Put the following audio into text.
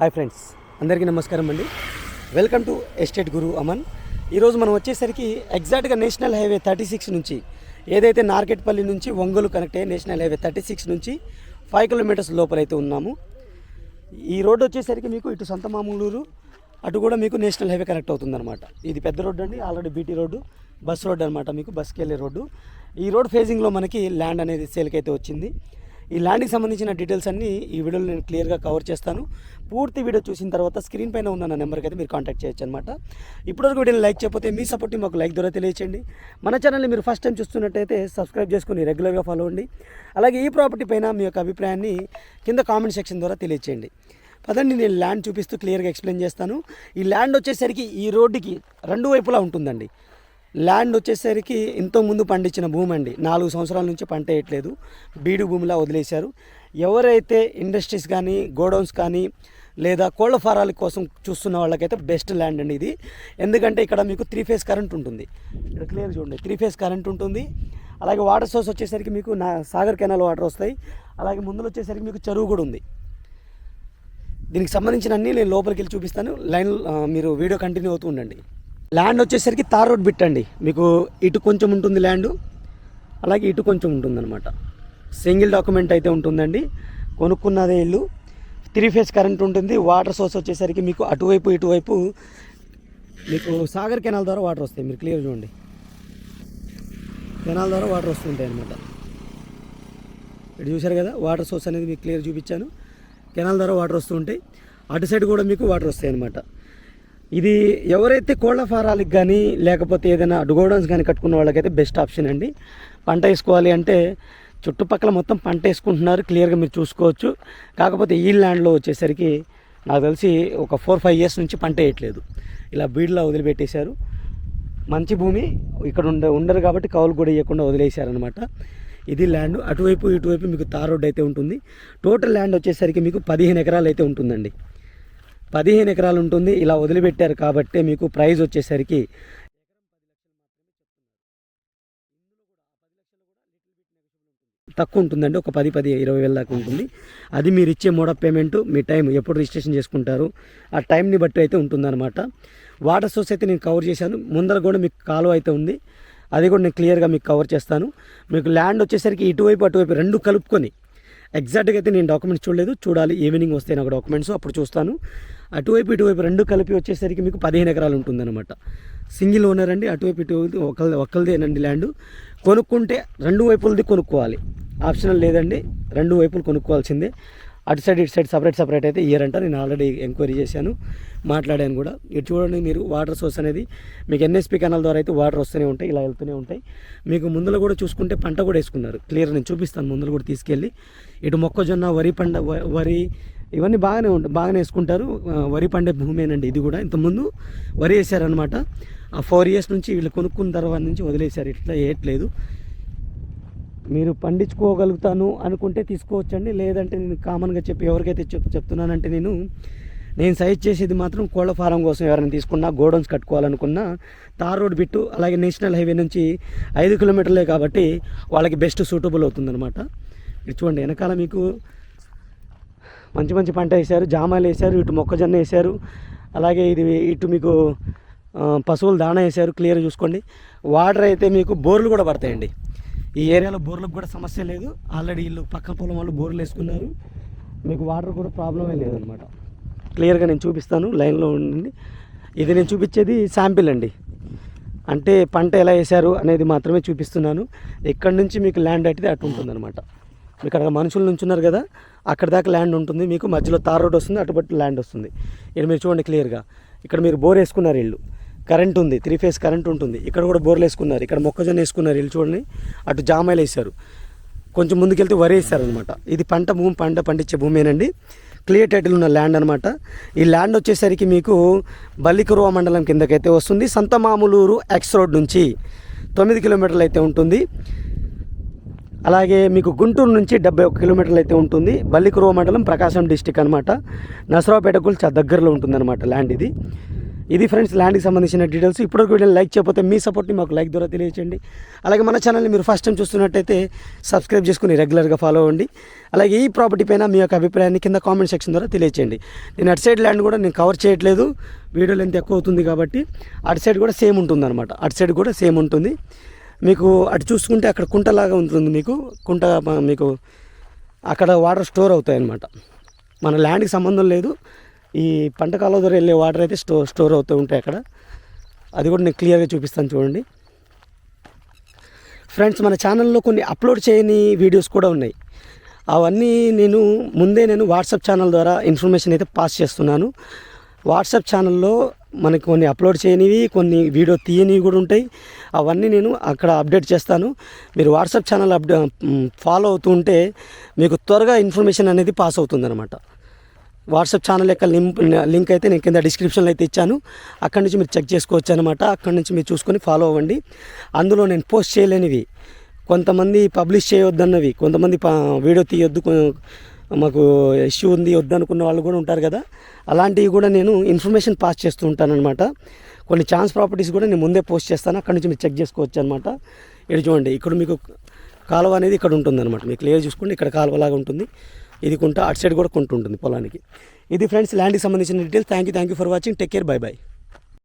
Hi friends, అందరికీ నమస్కారం అండి. వెల్కమ్ టు ఎస్టేట్ గురు అమన్. ఈరోజు మనం వచ్చేసరికి ఎగ్జాక్ట్గా నేషనల్ హైవే 36 నుంచి ఏదైతే నార్కెట్పల్లి నుంచి ఒంగోలు కనెక్ట్ అయ్యే నేషనల్ హైవే 36 నుంచి 5 కిలోమీటర్స్ లోపలైతే ఉన్నాము. ఈ రోడ్డు వచ్చేసరికి మీకు ఇటు సొంత మామూలూరు అటు కూడా మీకు నేషనల్ హైవే కనెక్ట్ అవుతుందన్నమాట. ఇది పెద్ద రోడ్డు అండి, already BT road, bus road అనమాట. మీకు బస్కి వెళ్ళే రోడ్డు. ఈ రోడ్ ఫేజింగ్లో మనకి ల్యాండ్ అనేది సేల్కి అయితే వచ్చింది. ఈ ల్యాండ్కి సంబంధించిన డీటెయిల్స్ అన్నీ ఈ వీడియోలో నేను క్లియర్గా కవర్ చేస్తాను. పూర్తి వీడియో చూసిన తర్వాత స్క్రీన్ పైన ఉన్న నా నెంబర్కి అయితే మీరు కాంటాక్ట్ చేయొచ్చు అనమాట. ఇప్పటివరకు వీడియోని లైక్ చేయకపోతే మీ సపోర్ట్ని మాకు లైక్ ద్వారా తెలియచేయండి. మన ఛానల్ని మీరు ఫస్ట్ టైం చూస్తున్నట్టయితే సబ్స్క్రైబ్ చేసుకుని రెగ్యులర్గా ఫాలో అవ్వండి. అలాగే ఈ ప్రాపర్టీ పైన మీ యొక్క అభిప్రాయాన్ని కింద కామెంట్ సెక్షన్ ద్వారా తెలియచేయండి. పదండి, నేను ల్యాండ్ చూపిస్తూ క్లియర్గా ఎక్స్ప్లెయిన్ చేస్తాను. ఈ ల్యాండ్ వచ్చేసరికి ఈ రోడ్డుకి రెండు వైపులా ఉంటుందండి. ల్యాండ్ వచ్చేసరికి ఇంతకుముందు పండించిన భూమి అండి. 4 సంవత్సరాల నుంచి పంట వేయట్లేదు, బీడు భూమిలా వదిలేశారు. ఎవరైతే ఇండస్ట్రీస్ కానీ గోడౌన్స్ కానీ లేదా కోళ్ల ఫారాల కోసం చూస్తున్న వాళ్ళకైతే బెస్ట్ ల్యాండ్ అండి ఇది. ఎందుకంటే ఇక్కడ మీకు 3 ఫేజ్ కరెంట్ ఉంటుంది. ఇక్కడ క్లియర్ చూడండి, 3 ఫేజ్ కరెంట్ ఉంటుంది. అలాగే వాటర్ సోర్స్ వచ్చేసరికి మీకు సాగర్ కెనాల్ వాటర్ వస్తాయి. అలాగే ముందులో వచ్చేసరికి మీకు చెరువు కూడా ఉంది. దీనికి సంబంధించిన అన్నీ నేను లోపలికి వెళ్ళి చూపిస్తాను. లైన్ మీరు వీడియో కంటిన్యూ అవుతూ ఉండండి. ల్యాండ్ వచ్చేసరికి తార్ రోడ్ బిట్ అండి. మీకు ఇటు కొంచెం ఉంటుంది ల్యాండ్, అలాగే ఇటు కొంచెం ఉంటుందన్నమాట. సింగిల్ డాక్యుమెంట్ అయితే ఉంటుందండి. కొనుక్కున్నదే ఇల్లు. 3 ఫేజ్ కరెంట్ ఉంటుంది. వాటర్ సోర్స్ వచ్చేసరికి మీకు అటువైపు ఇటువైపు మీకు సాగర్ కెనాల్ ద్వారా వాటర్ వస్తాయి. మీరు క్లియర్ చూడండి, కెనాల్ ద్వారా వాటర్ వస్తుంటాయి అన్నమాట. ఇక్కడ చూశారు కదా, వాటర్ సోర్స్ అనేది మీకు క్లియర్ చూపించాను. కెనాల్ ద్వారా వాటర్ వస్తూ ఉంటాయి. అటు సైడ్ కూడా మీకు వాటర్ వస్తాయి అన్నమాట. ఇది ఎవరైతే కోళ్ల ఫారాలకు కానీ లేకపోతే ఏదైనా గోడౌన్స్ కానీ కట్టుకున్న వాళ్ళకైతే బెస్ట్ ఆప్షన్ అండి. పంట వేసుకోవాలి అంటే చుట్టుపక్కల మొత్తం పంట వేసుకుంటున్నారు, క్లియర్గా మీరు చూసుకోవచ్చు. కాకపోతే ఈ ల్యాండ్లో వచ్చేసరికి నాకు తెలిసి ఒక 4-5 ఇయర్స్ నుంచి పంట వేయట్లేదు. ఇలా బీడ్లా వదిలిపెట్టేశారు. మంచి భూమి ఇక్కడ ఉండరు కాబట్టి కౌలు కూడా ఇవ్వకుండా వదిలేశారనమాట. ఇది ల్యాండ్. అటువైపు ఇటువైపు మీకు తార్ రోడ్ అయితే ఉంటుంది. టోటల్ ల్యాండ్ వచ్చేసరికి మీకు 15 ఎకరాలు అయితే ఉంటుందండి. 15 ఎకరాలు ఉంటుంది. ఇలా వదిలిపెట్టారు కాబట్టి మీకు ప్రైస్ వచ్చేసరికి తక్కువ ఉంటుందండి. ఒక 10-20 వేల దాకా ఉంటుంది. అది మీరు ఇచ్చే mode of payment, me time ఎప్పుడు రిజిస్ట్రేషన్ చేసుకుంటారు ఆ టైంని బట్టి అయితే ఉంటుందన్నమాట. వాటర్ సోర్స్ అయితే నేను కవర్ చేశాను. ముందర కూడా మీకు కాలువ అయితే ఉంది, అది కూడా నేను క్లియర్గా మీకు కవర్ చేస్తాను. మీకు ల్యాండ్ వచ్చేసరికి ఇటువైపు అటువైపు రెండు కలుపుకొని ఎగ్జాక్ట్గా అయితే నేను డాక్యుమెంట్స్ చూడలేదు, చూడాలి. ఈవినింగ్ వస్తాయి నాకు డాక్యుమెంట్స్, అప్పుడు చూస్తాను. అటువైపు ఇటువైపు రెండు కలిపి వచ్చేసరికి మీకు 15 ఎకరాలు ఉంటుందన్నమాట. సింగిల్ ఓనర్ అండి. అటువైపు ఇటువైపు ఒకరిదేనండి ల్యాండ్. కొనుక్కుంటే రెండు వైపులది కొనుక్కోవాలి, ఆప్షనల్ లేదండి. రెండు వైపులు కొనుక్కోవాల్సిందే. అటు సైడ్ ఇటు సైడ్ సపరేట్ అయితే ఇయర్ నేను ఆల్రెడీ ఎంక్వైరీ చేశాను, మాట్లాడాను కూడా. ఇటు చూడండి మీరు, వాటర్ సోర్స్ అనేది మీకు ఎన్ఎస్పి కెనాల్ ద్వారా అయితే వాటర్ వస్తూనే ఉంటాయి, ఇలా వెళ్తూనే ఉంటాయి. మీకు ముందులో కూడా చూసుకుంటే పంట కూడా వేసుకున్నారు. క్లియర్ నేను చూపిస్తాను ముందులో కూడా తీసుకెళ్ళి. ఇటు మొక్కజొన్న, వరి ఇవన్నీ బాగానే వేసుకుంటారు. వరి పండే భూమేనండి ఇది కూడా. ఇంతకుముందు వరి వేసారనమాట. ఆ 4 ఇయర్స్ నుంచి వీళ్ళు కొనుక్కున్న తర్వాత నుంచి వదిలేశారు, ఇట్లా వేయట్లేదు. మీరు పండించుకోగలుగుతాను అనుకుంటే తీసుకోవచ్చండి. లేదంటే నేను కామన్గా ఎవరికైతే చెప్తున్నానంటే నేను సజెస్ట్ చేసేది మాత్రం కోళ్ల ఫారం కోసం ఎవరైనా తీసుకున్నా, గోడౌన్స్ కట్టుకోవాలనుకున్నా తార్ రోడ్ బిట్టు, అలాగే నేషనల్ హైవే నుంచి 5 కిలోమీటర్లే కాబట్టి వాళ్ళకి బెస్ట్ సూటబుల్ అవుతుందన్నమాట. ఇది చూడండి, వెనకాల మీకు మంచి పంట వేశారు, జామాలు వేశారు, ఇటు మొక్కజొన్న వేశారు, అలాగే ఇటు మీకు పశువులు దాణా వేశారు. క్లియర్ చూసుకోండి. వాటర్ అయితే మీకు బోర్లు కూడా పడతాయండి. ఈ ఏరియాలో బోర్లకు కూడా సమస్య లేదు. ఆల్రెడీ వీళ్ళు పక్క పొలం వాళ్ళు బోర్లు వేసుకున్నారు. మీకు వాటర్ కూడా ప్రాబ్లమే లేదనమాట. క్లియర్గా నేను చూపిస్తాను, లైన్లో ఉండండి. ఇది నేను చూపించేది శాంపిల్ అండి, అంటే పంట ఎలా వేశారు అనేది మాత్రమే చూపిస్తున్నాను. ఇక్కడ నుంచి మీకు ల్యాండ్ అయితే అటు ఉంటుందన్నమాట. మీకు అక్కడ మనుషులు నుంచున్నారు కదా, అక్కడ దాకా ల్యాండ్ ఉంటుంది. మీకు మధ్యలో తార్ రోడ్ వస్తుంది, అటుపట్టు ల్యాండ్ వస్తుంది. ఇక్కడ మీరు చూడండి క్లియర్గా. ఇక్కడ మీరు బోర్ వేసుకున్నారు, ఇల్లు కరెంట్ ఉంది, 3 ఫేజ్ కరెంట్ ఉంటుంది. ఇక్కడ కూడా బోర్లు వేసుకున్నారు. ఇక్కడ మొక్కజొన్న వేసుకున్నారు, ఇల్లు చూడండి. అటు జామాయిలు వేశారు. కొంచెం ముందుకెళ్తే వరి వేస్తారు అనమాట. ఇది పంట పండించే భూమేనండి. క్లియర్ టైటిల్ ఉన్న ల్యాండ్ అనమాట. ఈ ల్యాండ్ వచ్చేసరికి మీకు బల్లికురువ మండలం కిందకైతే వస్తుంది. సంత మామూలూరు ఎక్స్ రోడ్ నుంచి 9 కిలోమీటర్లు అయితే ఉంటుంది. అలాగే మీకు గుంటూరు నుంచి 71 కిలోమీటర్లు అయితే ఉంటుంది. బల్లికురువ మండలం, ప్రకాశం డిస్టిక్ అనమాట. నసరావుపేటకు చాలా దగ్గరలో ఉంటుందన్నమాట ల్యాండ్ ఇది. ఇది ఫ్రెండ్స్ ల్యాండ్కి సంబంధించిన డీటెయిల్స్. ఇప్పుడు వీడియోని లైక్ చేయకపోతే మీ సపోర్ట్ని మాకు లైక్ ద్వారా తెలియచేయండి. అలాగే మన ఛానల్ని మీరు ఫస్ట్ టైం చూస్తున్నట్టయితే సబ్స్క్రైబ్ చేసుకుని రెగ్యులర్గా ఫాలో అవ్వండి. అలాగే ఈ ప్రాపర్టీ పైన మీ యొక్క అభిప్రాయాన్ని కింద కామెంట్ సెక్షన్ ద్వారా తెలియచేయండి. నేను అటు సైడ్ ల్యాండ్ కూడా నేను కవర్ చేయట్లేదు, వీడియో లెంత్ ఎక్కువ అవుతుంది కాబట్టి. అటు సైడ్ కూడా సేమ్ ఉంటుంది అనమాట, అటు సైడ్ కూడా సేమ్ ఉంటుంది. మీకు అటు చూసుకుంటే అక్కడ కుంటలాగా ఉంటుంది, మీకు కుంట మీకు అక్కడ వాటర్ స్టోర్ అవుతాయి అన్నమాట. మన ల్యాండ్కి సంబంధం లేదు, ఈ పంట కాలువ ద్వారా వెళ్ళే వాటర్ అయితే స్టోర్ అవుతూ ఉంటాయి అక్కడ. అది కూడా నేను క్లియర్గా చూపిస్తాను చూడండి ఫ్రెండ్స్. మన ఛానల్లో కొన్ని అప్లోడ్ చేయని వీడియోస్ కూడా ఉన్నాయి. అవన్నీ నేను వాట్సాప్ ఛానల్ ద్వారా ఇన్ఫర్మేషన్ అయితే పాస్ చేస్తున్నాను. వాట్సాప్ ఛానల్లో మనకి కొన్ని అప్లోడ్ చేయనివి, కొన్ని వీడియో తీయనివి కూడా ఉంటాయి. అవన్నీ నేను అక్కడ అప్డేట్ చేస్తాను. మీరు వాట్సాప్ ఛానల్ ఫాలో అవుతూ ఉంటే మీకు త్వరగా ఇన్ఫర్మేషన్ అనేది పాస్ అవుతుంది అనమాట. వాట్సాప్ ఛానల్ యొక్క లింక్ అయితే నేను కింద డిస్క్రిప్షన్లో అయితే ఇచ్చాను. అక్కడి నుంచి మీరు చెక్ చేసుకోవచ్చు అనమాట. అక్కడి నుంచి మీరు చూసుకొని ఫాలో అవ్వండి. అందులో నేను పోస్ట్ చేయలేనివి, కొంతమంది పబ్లిష్ చేయొద్దన్నవి, కొంతమంది వీడియో తీయొద్దు, మాకు ఇష్యూ ఉంది వద్దనుకున్న వాళ్ళు కూడా ఉంటారు కదా, అలాంటివి కూడా నేను ఇన్ఫర్మేషన్ పాస్ చేస్తూ ఉంటాను అనమాట. కొన్ని ఛాన్స్ ప్రాపర్టీస్ కూడా నేను ముందే పోస్ట్ చేస్తాను, అక్కడి నుంచి మీరు చెక్ చేసుకోవచ్చు అనమాట. ఇక్కడ చూడండి, ఇక్కడ మీకు కాలువ అనేది ఇక్కడ ఉంటుంది అనమాట. మీకు క్లియర్ చూసుకోండి, ఇక్కడ కాలువలాగా ఉంటుంది, ఇది కుంట, అటు సైడ్ కూడా కుంట ఉంటుంది పొలానికి. ఇది ఫ్రెండ్స్ ల్యాండ్కి సంబంధించిన details. Thank you for watching. Take care, by by.